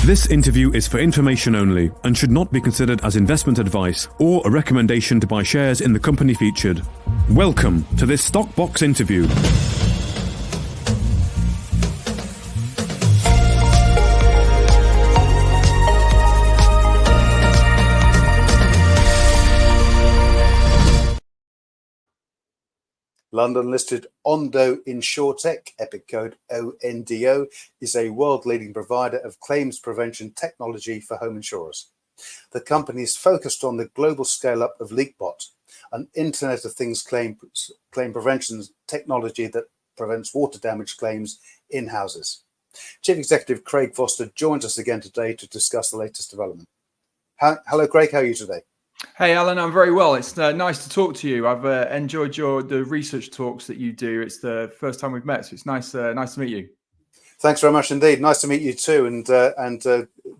This interview is for information only and should not be considered as investment advice or a recommendation to buy shares in the company featured. Welcome to this Stock Box interview. London-listed Ondo InsurTech, epic code ONDO, is a world-leading provider of claims prevention technology for home insurers. The company is focused on the global scale-up of LeakBot, an Internet of Things claim prevention technology that prevents water damage claims in houses. Chief Executive Craig Foster joins us again today to discuss the latest development. Hello, Craig. How are you today? Hey, Alan, I'm very well. It's nice to talk to you. I've enjoyed the research talks that you do. It's the first time we've met, so it's nice to meet you. Thanks very much indeed. Nice to meet you too, and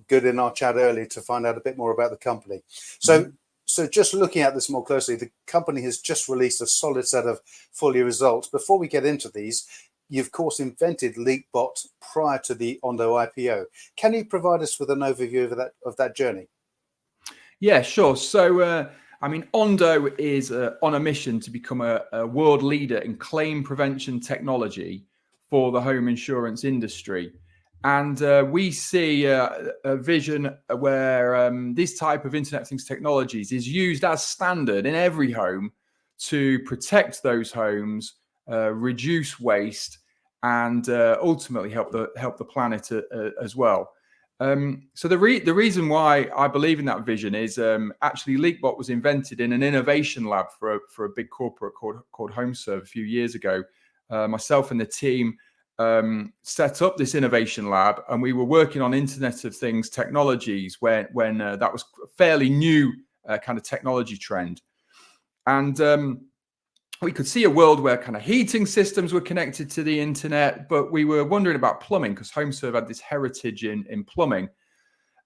good in our chat earlier to find out a bit more about the company. So just looking at this more closely, the company has just released a solid set of full-year results. Before we get into these, you of course invented LeakBot prior to the Ondo IPO. Can you provide us with an overview of that journey? Yeah, sure. So, Ondo is on a mission to become a world leader in claim prevention technology for the home insurance industry. And we see a vision where this type of Internet of Things technologies is used as standard in every home to protect those homes, reduce waste, and ultimately help the planet as well. So the reason why I believe in that vision is actually LeakBot was invented in an innovation lab for a big corporate called HomeServe a few years ago. Myself and the team set up this innovation lab, and we were working on Internet of Things technologies when that was a fairly new kind of technology trend. And we could see a world where kind of heating systems were connected to the internet, but we were wondering about plumbing because HomeServe had this heritage in plumbing.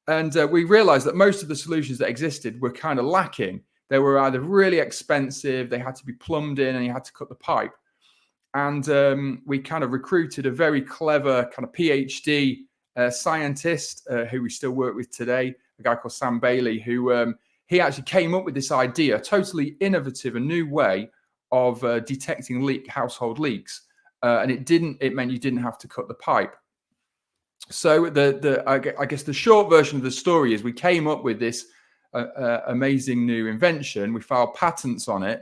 And we realized that most of the solutions that existed were kind of lacking. They were either really expensive, they had to be plumbed in, and you had to cut the pipe. And we kind of recruited a very clever kind of PhD scientist who we still work with today, a guy called Sam Bailey, who he actually came up with this idea, a totally innovative and new way of detecting household leaks, and it meant you didn't have to cut the pipe. So I guess the short version of the story is we came up with this amazing new invention. We filed patents on it,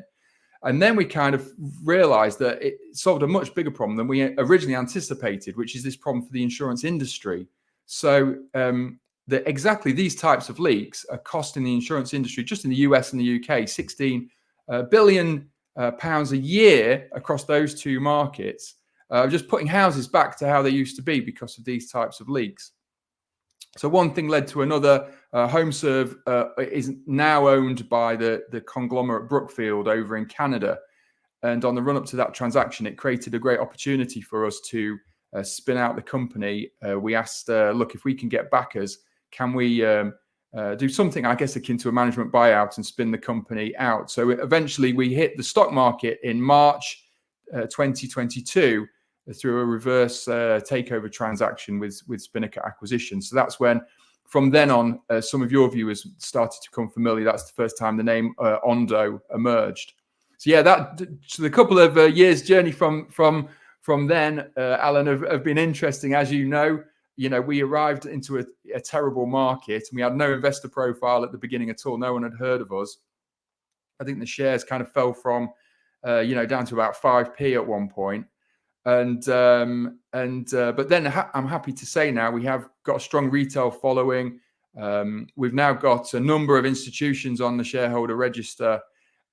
and then we kind of realized that it solved a much bigger problem than we originally anticipated, which is this problem for the insurance industry. So exactly these types of leaks are costing the insurance industry, just in the US and the UK, 16 billion pounds a year across those two markets, just putting houses back to how they used to be because of these types of leaks. So one thing led to another. HomeServe is now owned by the conglomerate Brookfield over in Canada. And on the run up to that transaction, it created a great opportunity for us to spin out the company. We asked, look, if we can get backers, can we do something, I guess, akin to a management buyout and spin the company out? So eventually we hit the stock market in March 2022 through a reverse takeover transaction with Spinnaker Acquisition. So that's when, from then on, some of your viewers started to become familiar. That's the first time the name Ondo emerged. So yeah, so the couple of years journey from then, Alan, have been interesting. As you know, we arrived into a terrible market, and we had no investor profile at the beginning at all. No one had heard of us. I think the shares kind of fell from, down to about 5p at one point. But then I'm happy to say now we have got a strong retail following. We've now got a number of institutions on the shareholder register.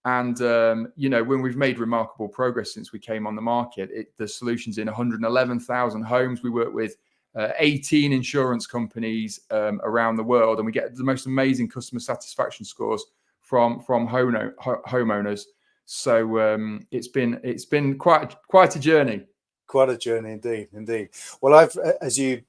And, when we've made remarkable progress since we came on the market, the solution's in 111,000 homes. We work with 18 insurance companies around the world, and we get the most amazing customer satisfaction scores from homeowners. So it's been quite a journey. Quite a journey indeed. Well, as you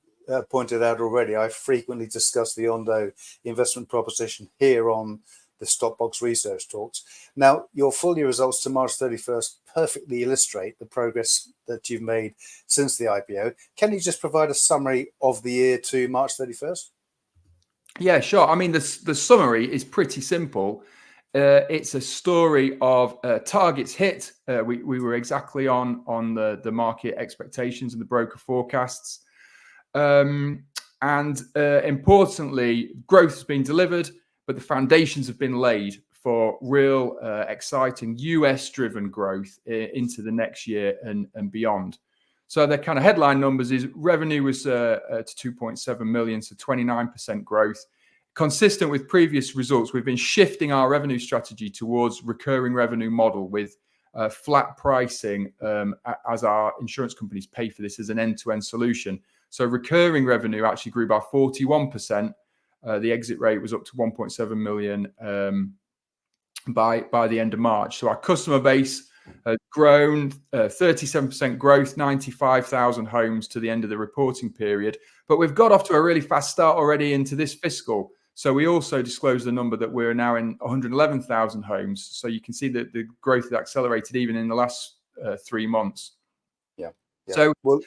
pointed out already, I've frequently discussed the Ondo investment proposition here on the Stockbox Research Talks. Now, your full year results to March 31st perfectly illustrate the progress that you've made since the IPO. Can you just provide a summary of the year to March 31st? Yeah, sure. I mean, the summary is pretty simple. It's a story of targets hit. We were exactly on the market expectations and the broker forecasts. And importantly, growth has been delivered, but the foundations have been laid for real exciting US-driven growth into the next year and beyond. So the kind of headline numbers is revenue was to 2.7 million, so 29% growth. Consistent with previous results, we've been shifting our revenue strategy towards recurring revenue model with flat pricing as our insurance companies pay for this as an end-to-end solution. So recurring revenue actually grew by 41%. The exit rate was up to 1.7 million by the end of March. So our customer base has grown 37% growth, 95,000 homes to the end of the reporting period. But we've got off to a really fast start already into this fiscal. So we also disclosed the number that we're now in 111,000 homes. So you can see that the growth has accelerated even in the last 3 months. Yeah. So, well,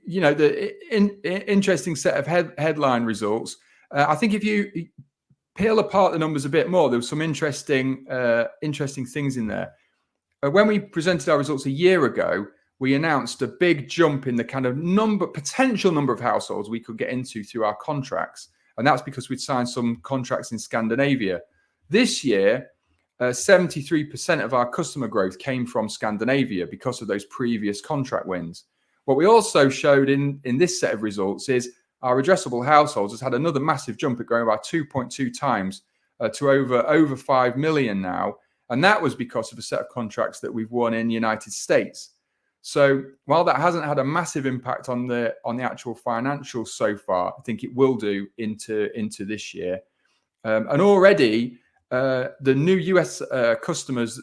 you know, the interesting set of headline results. I think if you peel apart the numbers a bit more, there was some interesting things in there. When we presented our results a year ago, we announced a big jump in the kind of potential number of households we could get into through our contracts. And that's because we'd signed some contracts in Scandinavia. This year, 73% of our customer growth came from Scandinavia because of those previous contract wins. What we also showed in this set of results is our addressable households has had another massive jump, growing by 2.2 times to over 5 million now. And that was because of a set of contracts that we've won in the United States. So while that hasn't had a massive impact on the actual financials so far, I think it will do into this year. And already the new US customers,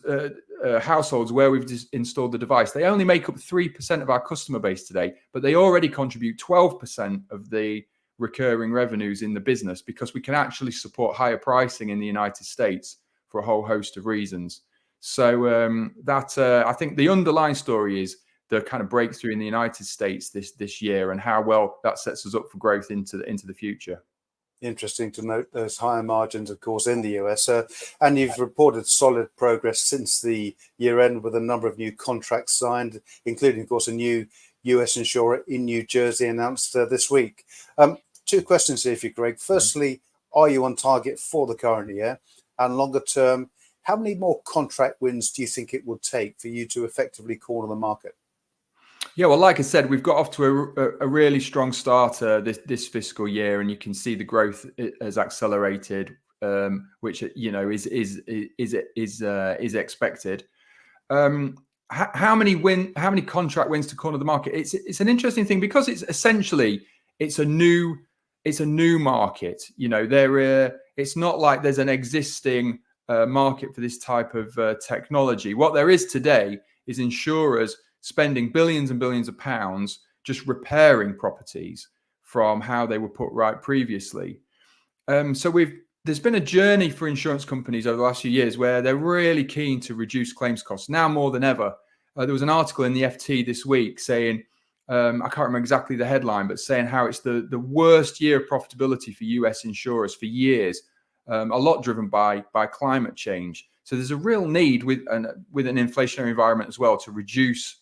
households where we've installed the device, they only make up 3% of our customer base today, but they already contribute 12% of the recurring revenues in the business because we can actually support higher pricing in the United States for a whole host of reasons. So I think the underlying story is the kind of breakthrough in the United States this year and how well that sets us up for growth into the future. Interesting to note those higher margins, of course, in the US. And you've reported solid progress since the year end with a number of new contracts signed, including, of course, a new US insurer in New Jersey announced this week. 2 questions here for you, Greg. Firstly, are you on target for the current year? And longer term, how many more contract wins do you think it will take for you to effectively corner the market? Yeah, well, like I said, we've got off to a really strong start this fiscal year, and you can see the growth has accelerated, which is expected. How many contract wins to corner the market? It's an interesting thing because it's essentially a new market. You know, it's not like there's an existing market for this type of technology. What there is today is insurers spending billions and billions of pounds just repairing properties from how they were put right previously. So there's been a journey for insurance companies over the last few years where they're really keen to reduce claims costs now more than ever. There was an article in the FT this week saying, I can't remember exactly the headline, but saying how it's the worst year of profitability for US insurers for years, a lot driven by climate change. So there's a real need with an inflationary environment as well to reduce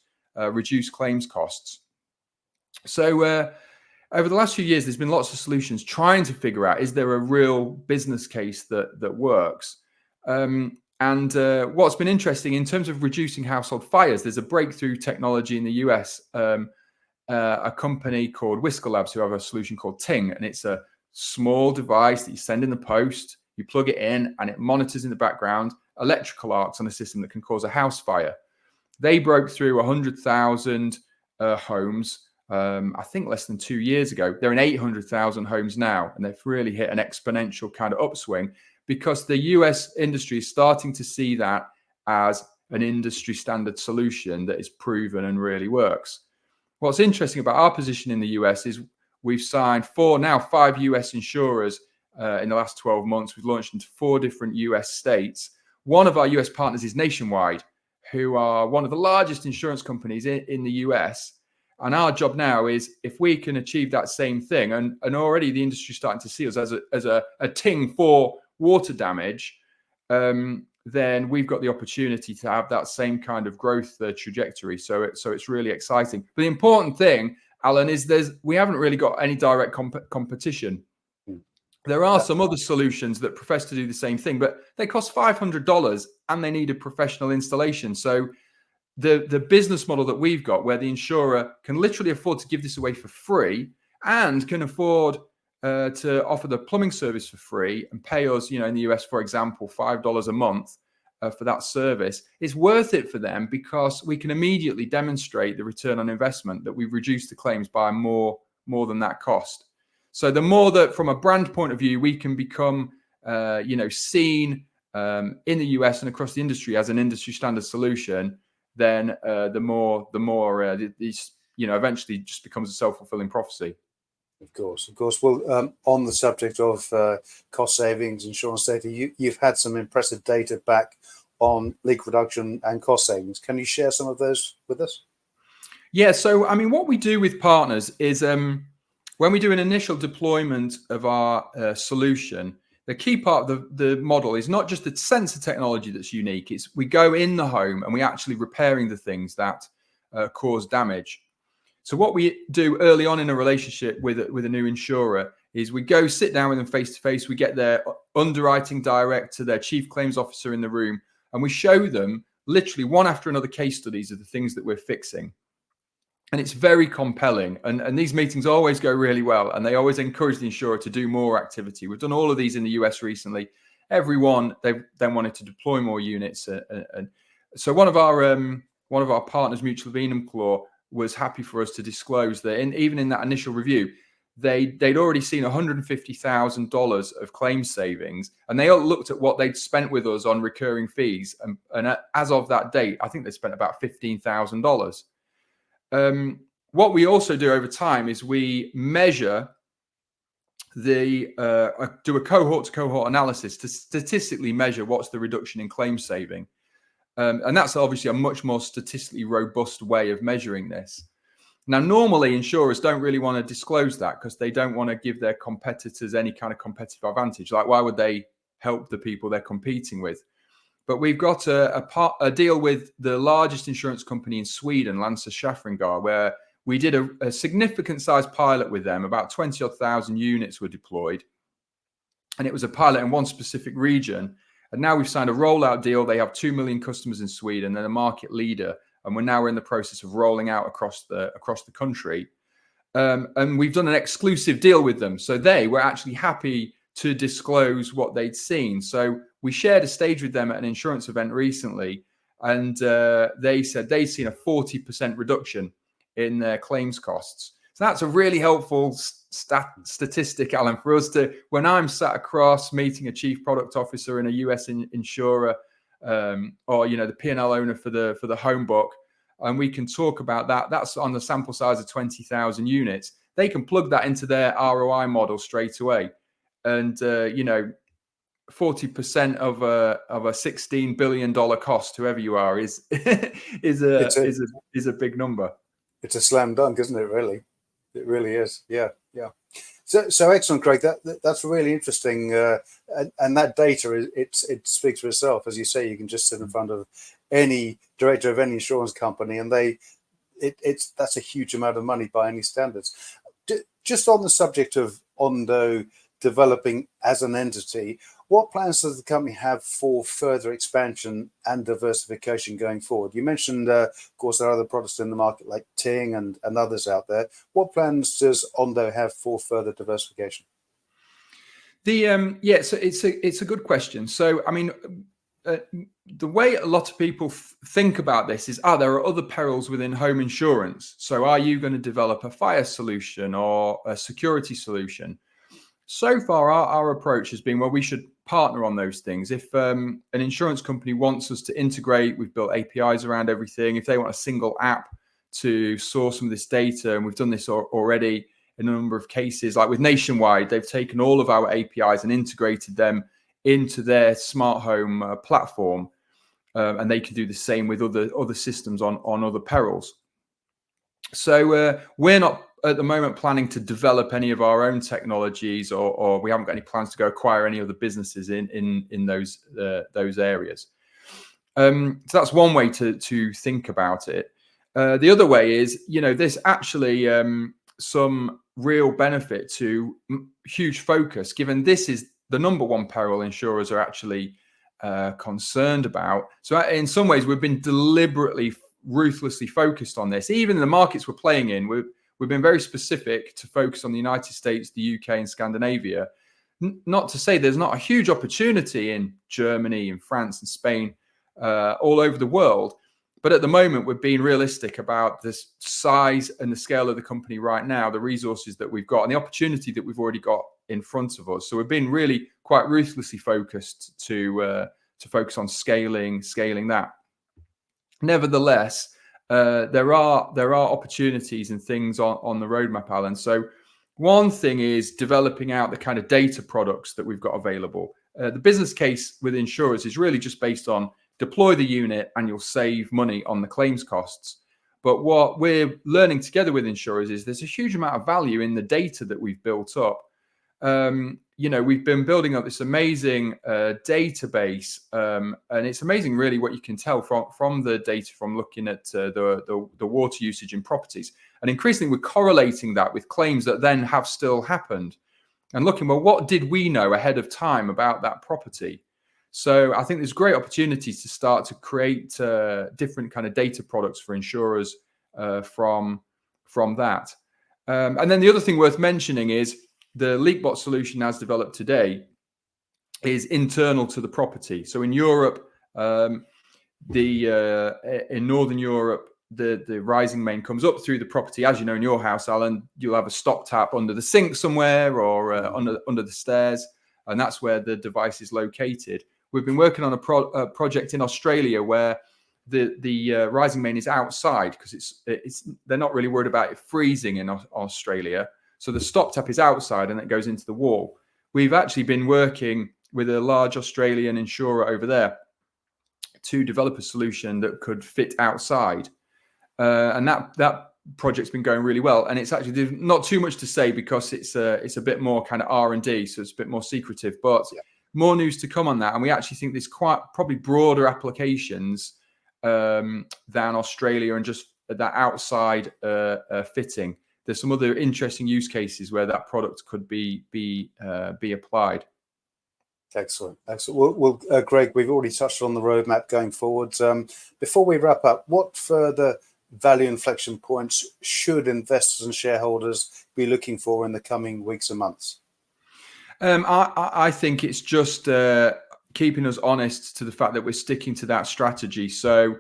claims costs. So over the last few years, there's been lots of solutions trying to figure out, is there a real business case that works? And what's been interesting in terms of reducing household fires, there's a breakthrough technology in the US, a company called Whisker Labs who have a solution called Ting, and it's a small device that you send in the post, you plug it in, and it monitors in the background electrical arcs on a system that can cause a house fire. They broke through 100,000 homes, I think less than 2 years ago. They're in 800,000 homes now, and they've really hit an exponential kind of upswing because the US industry is starting to see that as an industry standard solution that is proven and really works. What's interesting about our position in the US is we've signed 5 US insurers in the last 12 months. We've launched into 4 different US states. One of our US partners is Nationwide, who are one of the largest insurance companies in the US. And our job now is, if we can achieve that same thing, and already the industry is starting to see us as a ting for water damage, then we've got the opportunity to have that same kind of growth trajectory. So it's really exciting. But the important thing, Alan, is we haven't really got any direct competition. There are some other solutions that profess to do the same thing, but they cost $500 and they need a professional installation. So the business model that we've got, where the insurer can literally afford to give this away for free and can afford to offer the plumbing service for free and pay us, in the US, for example, $5 a month for that service, it's worth it for them because we can immediately demonstrate the return on investment, that we've reduced the claims by more than that cost. So the more that, from a brand point of view, we can become, seen in the US and across the industry as an industry standard solution, then the more these, eventually just becomes a self-fulfilling prophecy. Of course. Well, on the subject of cost savings, insurance data, you've had some impressive data back on leak reduction and cost savings. Can you share some of those with us? Yeah. So, what we do with partners is when we do an initial deployment of our solution, the key part of the model is not just the sensor technology that's unique. It's we go in the home and we actually repairing the things that cause damage. So what we do early on in a relationship with a new insurer is we go sit down with them face to face. We get their underwriting director, their chief claims officer in the room, and we show them literally one after another case studies of the things that we're fixing. And it's very compelling. And these meetings always go really well. And they always encourage the insurer to do more activity. We've done all of these in the US recently. Everyone, they then wanted to deploy more units. And so one of our partners, Mutual of Enumclaw, was happy for us to disclose that even in that initial review, they'd already seen $150,000 of claim savings, and they all looked at what they'd spent with us on recurring fees. And as of that date, I think they spent about $15,000. What we also do over time is we measure do a cohort to cohort analysis to statistically measure what's the reduction in claim saving. And that's obviously a much more statistically robust way of measuring this. Now, normally insurers don't really want to disclose that because they don't want to give their competitors any kind of competitive advantage. Like, why would they help the people they're competing with? But we've got a deal with the largest insurance company in Sweden, Länsförsäkringar, where we did a significant size pilot with them. About 20,000 units were deployed. And it was a pilot in one specific region. And now we've signed a rollout deal. They have 2 million customers in Sweden. They're a market leader. And we're in the process of rolling out across the country. And we've done an exclusive deal with them. So they were actually happy to disclose what they'd seen. So we shared a stage with them at an insurance event recently. And they said they'd seen a 40% reduction in their claims costs. So that's a really helpful statistic, Alan, for us to, when I'm sat across meeting a chief product officer in a US insurer, or the P&L owner for the home book, and we can talk about that. That's on the sample size of 20,000 units. They can plug that into their ROI model straight away, and 40% of a $16 billion cost, whoever you are, is a big number. It's a slam dunk, isn't it? Really. It really is. Yeah. So excellent, Craig. That's really interesting, and that data it speaks for itself. As you say, you can just sit in front of any director of any insurance company, and that's a huge amount of money by any standards. Just on the subject of Ondo developing as an entity, what plans does the company have for further expansion and diversification going forward? You mentioned, of course, there are other products in the market like Ting and others out there. What plans does Ondo have for further diversification? So it's a good question. So, the way a lot of people think about this is, there are other perils within home insurance. So are you going to develop a fire solution or a security solution? So far, our approach has been, well, we should partner on those things. If an insurance company wants us to integrate, we've built APIs around everything. If they want a single app to source some of this data, and we've done this already in a number of cases, like with Nationwide, they've taken all of our APIs and integrated them into their smart home platform, and they can do the same with other systems on other perils. So we're not at the moment planning to develop any of our own technologies, or we haven't got any plans to go acquire any other businesses in those areas. So that's one way to think about it. The other way is, there's actually some real benefit to huge focus, given this is the number one peril insurers are actually concerned about. So in some ways, we've been deliberately, ruthlessly focused on this. Even in the markets we're playing in, we've been very specific to focus on the United States, the UK, and Scandinavia. Not to say there's not a huge opportunity in Germany and France and Spain, all over the world. But at the moment, we're being realistic about the size and the scale of the company right now, the resources that we've got, and the opportunity that we've already got in front of us. So we've been really quite ruthlessly focused to focus on scaling that. Nevertheless, there are opportunities and things on the roadmap, Alan. So one thing is developing out the kind of data products that we've got available. The business case with insurers is really just based on deploy the unit and you'll save money on the claims costs. But what we're learning together with insurers is there's a huge amount of value in the data that we've built up. We've been building up this amazing database, and it's amazing really what you can tell from the data from looking at the water usage in properties. And increasingly we're correlating that with claims that then have still happened and looking, well, what did we know ahead of time about that property? So I think there's great opportunities to start to create different kind of data products for insurers from that. And then the other thing worth mentioning is the LeakBot solution as developed today is internal to the property. So in Europe, in Northern Europe, the rising main comes up through the property. As you know, in your house, Alan, you'll have a stop tap under the sink somewhere or under the stairs, and that's where the device is located. We've been working on a project in Australia where the rising main is outside because they're not really worried about it freezing in Australia. So the stop tap is outside and it goes into the wall. We've actually been working with a large Australian insurer over there to develop a solution that could fit outside. And that project's been going really well. And it's actually not too much to say because it's a bit more kind of R&D, so it's a bit more secretive, but more news to come on that. And we actually think there's probably broader applications than Australia and just that outside fitting. There's some other interesting use cases where that product could be applied. Excellent. Well, Greg, we've already touched on the roadmap going forward. Before we wrap up, what further value inflection points should investors and shareholders be looking for in the coming weeks and months? I think it's just keeping us honest to the fact that we're sticking to that strategy. So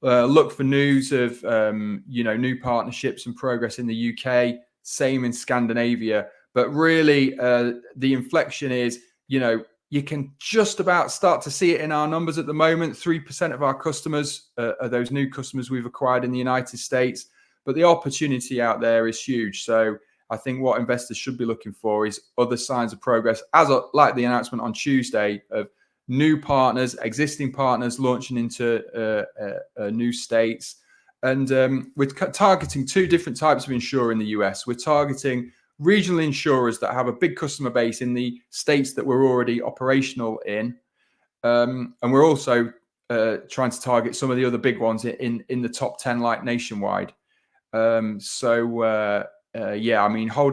look for news of new partnerships and progress in the UK, same in Scandinavia. But really, the inflection is, you can just about start to see it in our numbers at the moment. 3% of our customers are those new customers we've acquired in the United States. But the opportunity out there is huge. So I think what investors should be looking for is other signs of progress, like the announcement on Tuesday of new partners, existing partners launching into new states. And we're targeting two different types of insurer in the US. We're targeting regional insurers that have a big customer base in the states that we're already operational in. And we're also trying to target some of the other big ones in the top 10, like nationwide. Hold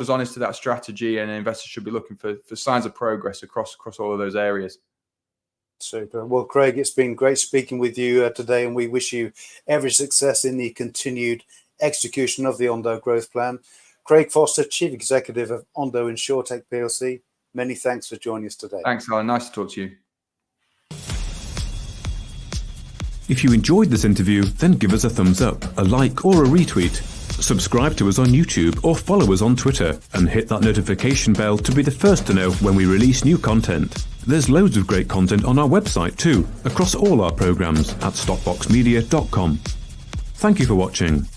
us honest to that strategy, and investors should be looking for signs of progress across all of those areas. Super. Well, Craig, it's been great speaking with you today, and we wish you every success in the continued execution of the Ondo growth plan. Craig Foster, Chief Executive of Ondo InsurTech PLC. Many thanks for joining us today. Thanks, Alan. Nice to talk to you. If you enjoyed this interview, then give us a thumbs up, a like or a retweet. Subscribe to us on YouTube or follow us on Twitter and hit that notification bell to be the first to know when we release new content. There's loads of great content on our website too, across all our programs at stockboxmedia.com. Thank you for watching.